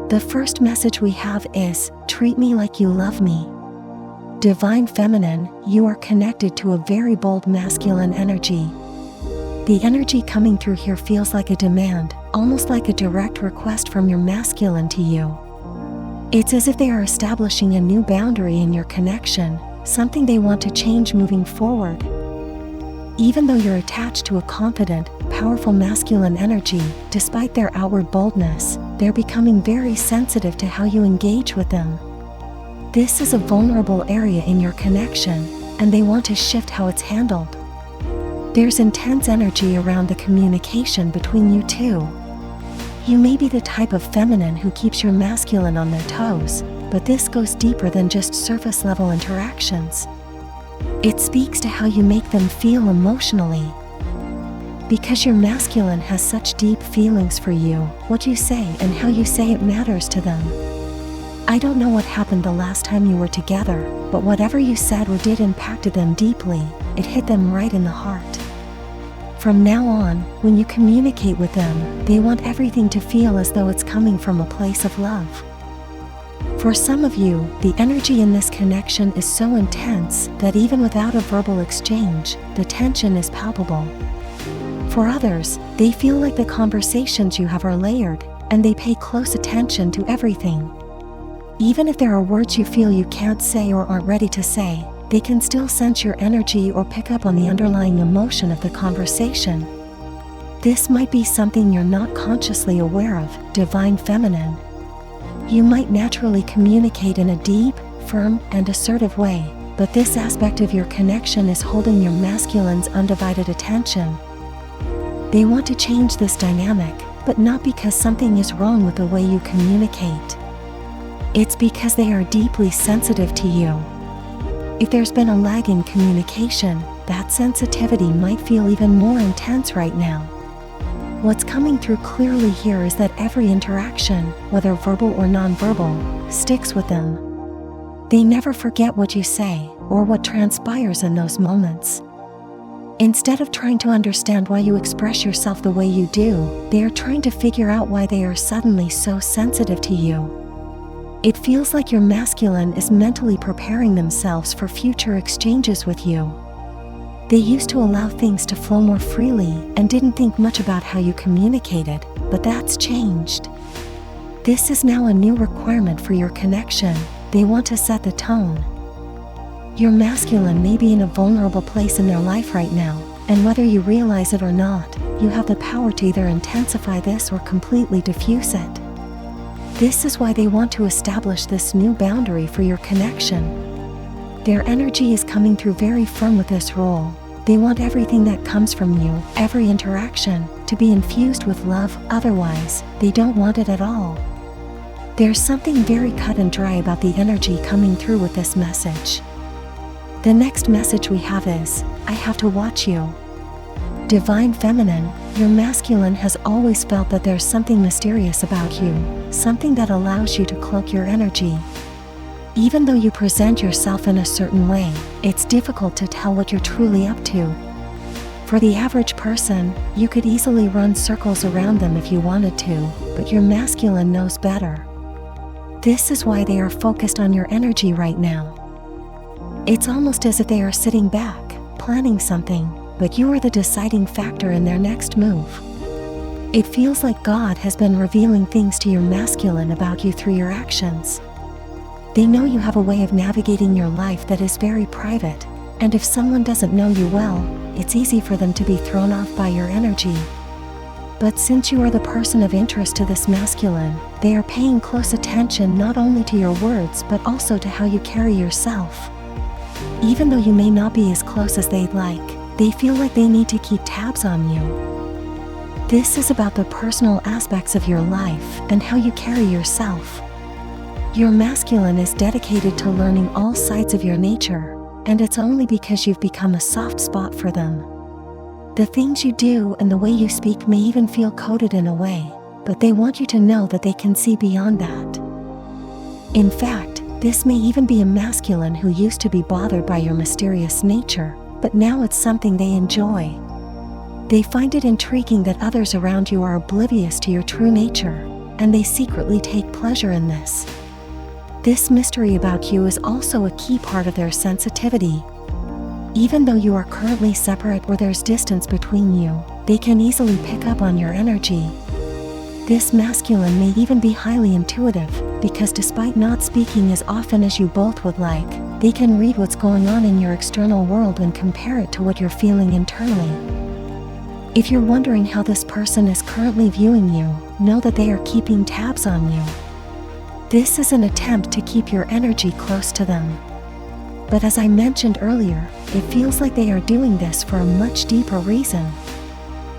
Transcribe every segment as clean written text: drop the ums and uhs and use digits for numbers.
The first message we have is, treat me like you love me. Divine Feminine, you are connected to a very bold masculine energy. The energy coming through here feels like a demand, almost like a direct request from your masculine to you. It's as if they are establishing a new boundary in your connection, something they want to change moving forward. Even though you're attached to a confident, powerful masculine energy, despite their outward boldness, they're becoming very sensitive to how you engage with them. This is a vulnerable area in your connection, and they want to shift how it's handled. There's intense energy around the communication between you two. You may be the type of feminine who keeps your masculine on their toes, but this goes deeper than just surface-level interactions. It speaks to how you make them feel emotionally. Because your masculine has such deep feelings for you, what you say and how you say it matters to them. I don't know what happened the last time you were together, but whatever you said or did impacted them deeply. It hit them right in the heart. From now on, when you communicate with them, they want everything to feel as though it's coming from a place of love. For some of you, the energy in this connection is so intense that even without a verbal exchange, the tension is palpable. For others, they feel like the conversations you have are layered, and they pay close attention to everything. Even if there are words you feel you can't say or aren't ready to say, they can still sense your energy or pick up on the underlying emotion of the conversation. This might be something you're not consciously aware of, Divine Feminine. You might naturally communicate in a deep, firm, and assertive way, but this aspect of your connection is holding your masculine's undivided attention. They want to change this dynamic, but not because something is wrong with the way you communicate. It's because they are deeply sensitive to you. If there's been a lag in communication, that sensitivity might feel even more intense right now. What's coming through clearly here is that every interaction, whether verbal or nonverbal, sticks with them. They never forget what you say, or what transpires in those moments. Instead of trying to understand why you express yourself the way you do, they are trying to figure out why they are suddenly so sensitive to you. It feels like your masculine is mentally preparing themselves for future exchanges with you. They used to allow things to flow more freely and didn't think much about how you communicated, but that's changed. This is now a new requirement for your connection. They want to set the tone. Your masculine may be in a vulnerable place in their life right now, and whether you realize it or not, you have the power to either intensify this or completely diffuse it. This is why they want to establish this new boundary for your connection. Their energy is coming through very firm with this role. They want everything that comes from you, every interaction, to be infused with love, otherwise, they don't want it at all. There's something very cut and dry about the energy coming through with this message. The next message we have is, I have to watch you. Divine Feminine, your masculine has always felt that there's something mysterious about you, something that allows you to cloak your energy. Even though you present yourself in a certain way, it's difficult to tell what you're truly up to. For the average person, you could easily run circles around them if you wanted to, but your masculine knows better. This is why they are focused on your energy right now. It's almost as if they are sitting back, planning something, but you are the deciding factor in their next move. It feels like God has been revealing things to your masculine about you through your actions. They know you have a way of navigating your life that is very private, and if someone doesn't know you well, it's easy for them to be thrown off by your energy. But since you are the person of interest to this masculine, they are paying close attention not only to your words but also to how you carry yourself. Even though you may not be as close as they'd like, they feel like they need to keep tabs on you. This is about the personal aspects of your life and how you carry yourself. Your masculine is dedicated to learning all sides of your nature, and it's only because you've become a soft spot for them. The things you do and the way you speak may even feel coded in a way, but they want you to know that they can see beyond that. In fact, this may even be a masculine who used to be bothered by your mysterious nature, but now it's something they enjoy. They find it intriguing that others around you are oblivious to your true nature. and they secretly take pleasure in this. This mystery about you is also a key part of their sensitivity. Even though you are currently separate or there's distance between you, they can easily pick up on your energy. This masculine may even be highly intuitive, because despite not speaking as often as you both would like, they can read what's going on in your external world and compare it to what you're feeling internally. If you're wondering how this person is currently viewing you, know that they are keeping tabs on you. This is an attempt to keep your energy close to them. But as I mentioned earlier, it feels like they are doing this for a much deeper reason.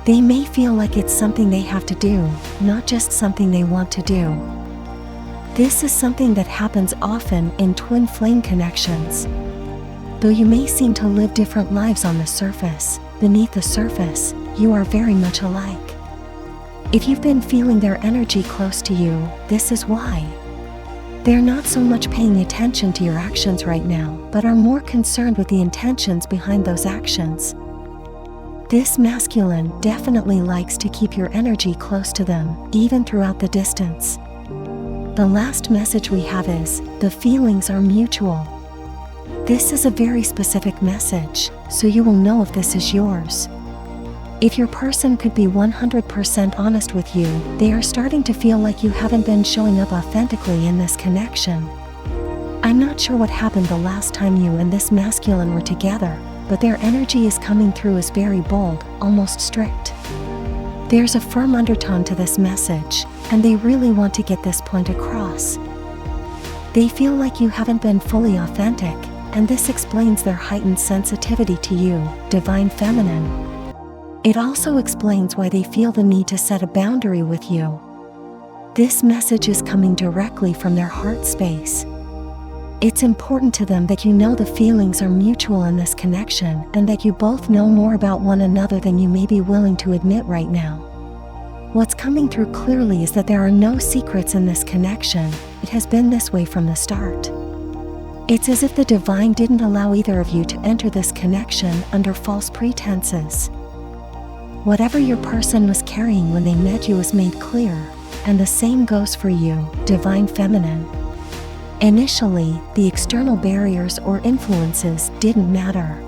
They may feel like it's something they have to do, not just something they want to do. This is something that happens often in twin flame connections. Though you may seem to live different lives on the surface, beneath the surface, you are very much alike. If you've been feeling their energy close to you, this is why. They're not so much paying attention to your actions right now, but are more concerned with the intentions behind those actions. This masculine definitely likes to keep your energy close to them, even throughout the distance. The last message we have is, the feelings are mutual. This is a very specific message, so you will know if this is yours. If your person could be 100% honest with you, they are starting to feel like you haven't been showing up authentically in this connection. I'm not sure what happened the last time you and this masculine were together, but their energy is coming through as very bold, almost strict. There's a firm undertone to this message, and they really want to get this point across. They feel like you haven't been fully authentic, and this explains their heightened sensitivity to you, divine feminine. It also explains why they feel the need to set a boundary with you. This message is coming directly from their heart space. It's important to them that you know the feelings are mutual in this connection and that you both know more about one another than you may be willing to admit right now. What's coming through clearly is that there are no secrets in this connection. It has been this way from the start. It's as if the divine didn't allow either of you to enter this connection under false pretenses. Whatever your person was carrying when they met you is made clear, and the same goes for you, divine feminine. Initially, the external barriers or influences didn't matter.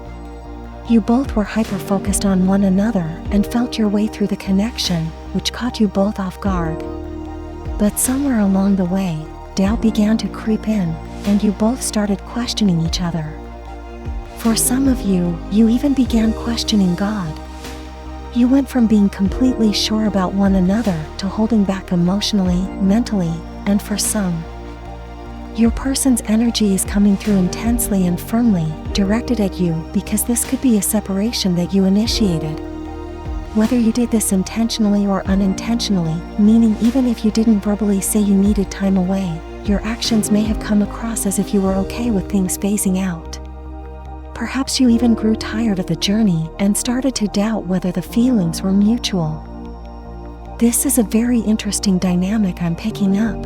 You both were hyper-focused on one another and felt your way through the connection, which caught you both off guard. But somewhere along the way, doubt began to creep in, and you both started questioning each other. For some of you, you even began questioning God. You went from being completely sure about one another to holding back emotionally, mentally, and for some, your person's energy is coming through intensely and firmly, directed at you because this could be a separation that you initiated. Whether you did this intentionally or unintentionally, meaning even if you didn't verbally say you needed time away, your actions may have come across as if you were okay with things phasing out. Perhaps you even grew tired of the journey and started to doubt whether the feelings were mutual. This is a very interesting dynamic I'm picking up.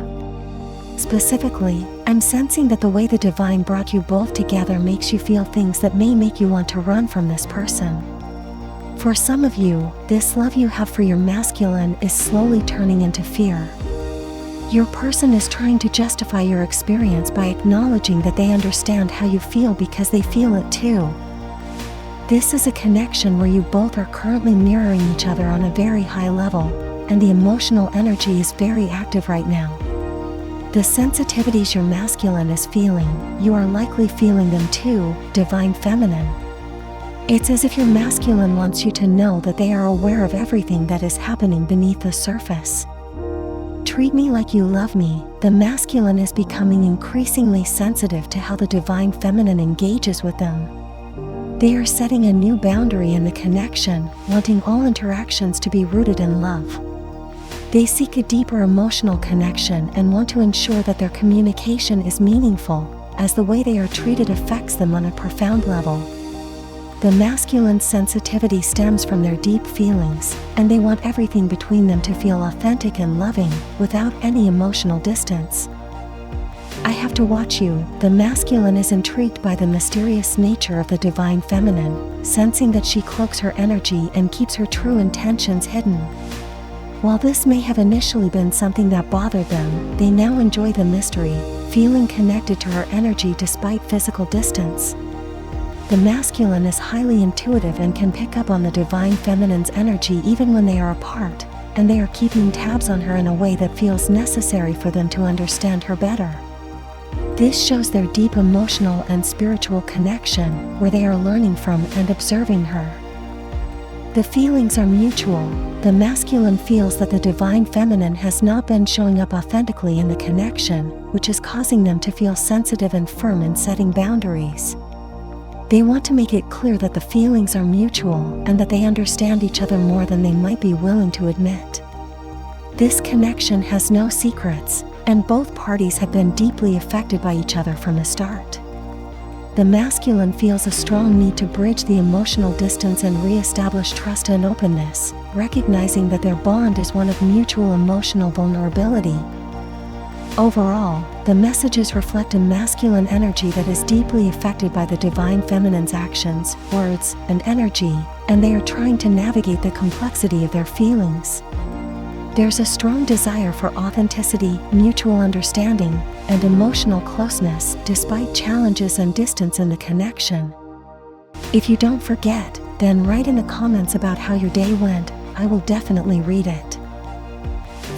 Specifically, I'm sensing that the way the divine brought you both together makes you feel things that may make you want to run from this person. For some of you, this love you have for your masculine is slowly turning into fear. Your person is trying to justify your experience by acknowledging that they understand how you feel because they feel it too. This is a connection where you both are currently mirroring each other on a very high level, and the emotional energy is very active right now. The sensitivities your masculine is feeling, you are likely feeling them too, divine feminine. It's as if your masculine wants you to know that they are aware of everything that is happening beneath the surface. Treat me like you love me. The masculine is becoming increasingly sensitive to how the divine feminine engages with them. They are setting a new boundary in the connection, wanting all interactions to be rooted in love. They seek a deeper emotional connection and want to ensure that their communication is meaningful, as the way they are treated affects them on a profound level. The masculine sensitivity stems from their deep feelings, and they want everything between them to feel authentic and loving, without any emotional distance. I have to watch you. The masculine is intrigued by the mysterious nature of the divine feminine, sensing that she cloaks her energy and keeps her true intentions hidden. While this may have initially been something that bothered them, they now enjoy the mystery, feeling connected to her energy despite physical distance. The masculine is highly intuitive and can pick up on the divine feminine's energy even when they are apart, and they are keeping tabs on her in a way that feels necessary for them to understand her better. This shows their deep emotional and spiritual connection, where they are learning from and observing her. The feelings are mutual. The masculine feels that the divine feminine has not been showing up authentically in the connection, which is causing them to feel sensitive and firm in setting boundaries. They want to make it clear that the feelings are mutual and that they understand each other more than they might be willing to admit. This connection has no secrets, and both parties have been deeply affected by each other from the start. The masculine feels a strong need to bridge the emotional distance and re-establish trust and openness, recognizing that their bond is one of mutual emotional vulnerability. Overall, the messages reflect a masculine energy that is deeply affected by the divine feminine's actions, words, and energy, and they are trying to navigate the complexity of their feelings. There's a strong desire for authenticity, mutual understanding, and emotional closeness despite challenges and distance in the connection. If you don't forget, then write in the comments about how your day went. I will definitely read it.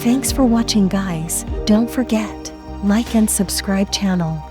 Thanks for watching, guys. Don't forget, like and subscribe channel.